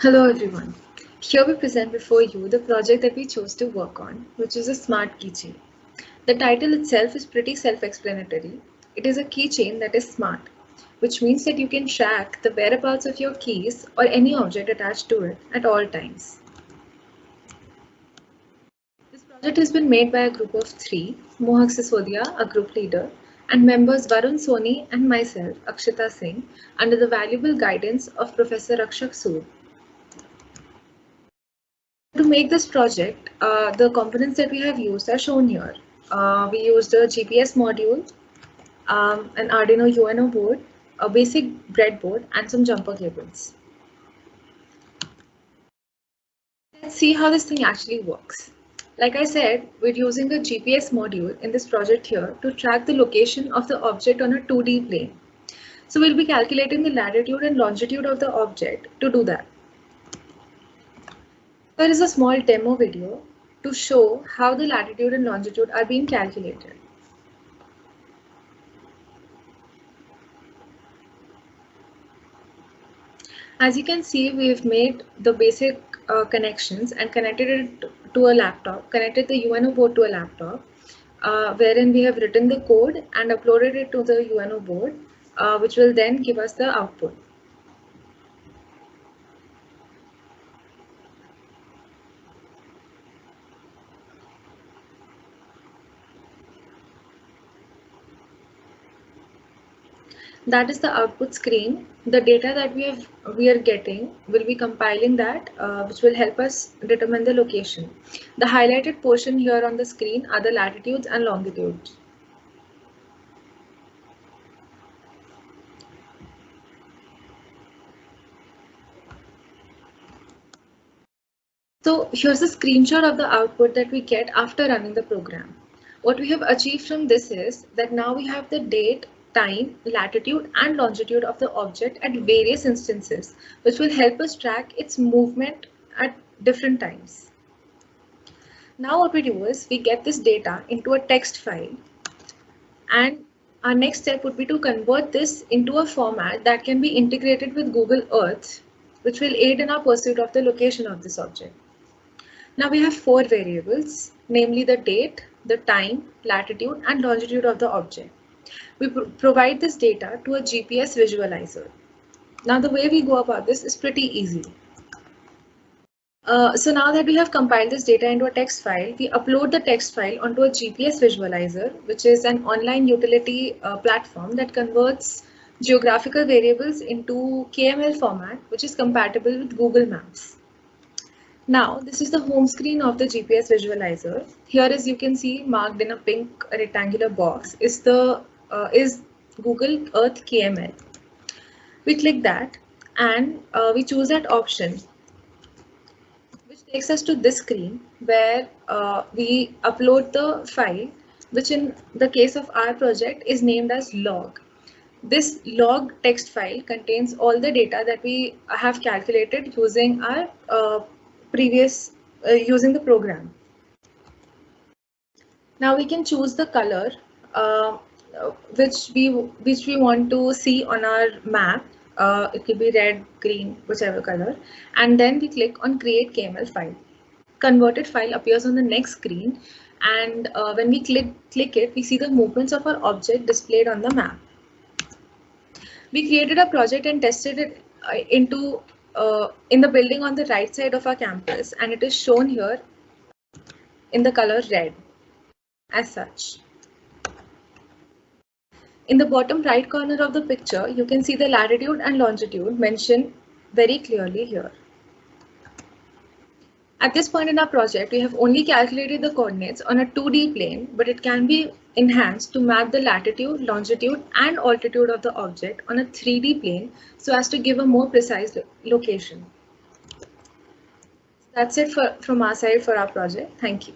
Hello everyone. Here we present before you the project that we chose to work on, which is a smart keychain. The title itself is pretty self-explanatory. It is a keychain that is smart, which means that you can track the whereabouts of your keys or any object attached to it at all times. This project has been made by a group of three: Mohak Sisodia, a group leader, and members Varun Soni and myself, Akshita Singh, under the valuable guidance of Professor Rakshak Sood. To make this project, the components that we have used are shown here. We used a GPS module, an Arduino UNO board, a basic breadboard, and some jumper cables. Let's see how this thing actually works. Like I said, we're using a GPS module in this project here to track the location of the object on a 2D plane. So we'll be calculating the latitude and longitude of the object to do that. There is a small demo video to show how the latitude and longitude are being calculated. As you can see, we've made the basic connections and connected it to a laptop, connected the UNO board to a laptop, wherein we have written the code and uploaded it to the UNO board, which will then give us the output. That is the output screen. The data that we are getting will be compiling that, which will help us determine the location. The highlighted portion here on the screen are the latitudes and longitudes. So here's a screenshot of the output that we get after running the program. What we have achieved from this is that now we have the date, time, latitude, and longitude of the object at various instances, which will help us track its movement at different times. Now what we do is we get this data into a text file, and our next step would be to convert this into a format that can be integrated with Google Earth, which will aid in our pursuit of the location of this object. Now we have four variables, namely the date, the time, latitude, and longitude of the object. We provide this data to a GPS visualizer. Now the way we go about this is pretty easy. So now that we have compiled this data into a text file, we upload the text file onto a GPS visualizer, which is an online utility platform that converts geographical variables into KML format, which is compatible with Google Maps. Now, this is the home screen of the GPS visualizer. Here, as you can see, marked in a pink rectangular box is Google Earth KML. We click that and we choose that option, which takes us to this screen where we upload the file, which in the case of our project is named as log. This log text file contains all the data that we have calculated using our using the program. Now we can choose the color which we want to see on our map. It could be red, green, whichever color, and then we click on create KML file. Converted file appears on the next screen, and when we click it, we see the movements of our object displayed on the map. We created a project and tested it in the building on the right side of our campus, and it is shown here in the color red as such. In the bottom right corner of the picture, you can see the latitude and longitude mentioned very clearly here. At this point in our project, we have only calculated the coordinates on a 2D plane, but it can be enhanced to map the latitude, longitude, and altitude of the object on a 3D plane so as to give a more precise location. That's it from our side for our project. Thank you.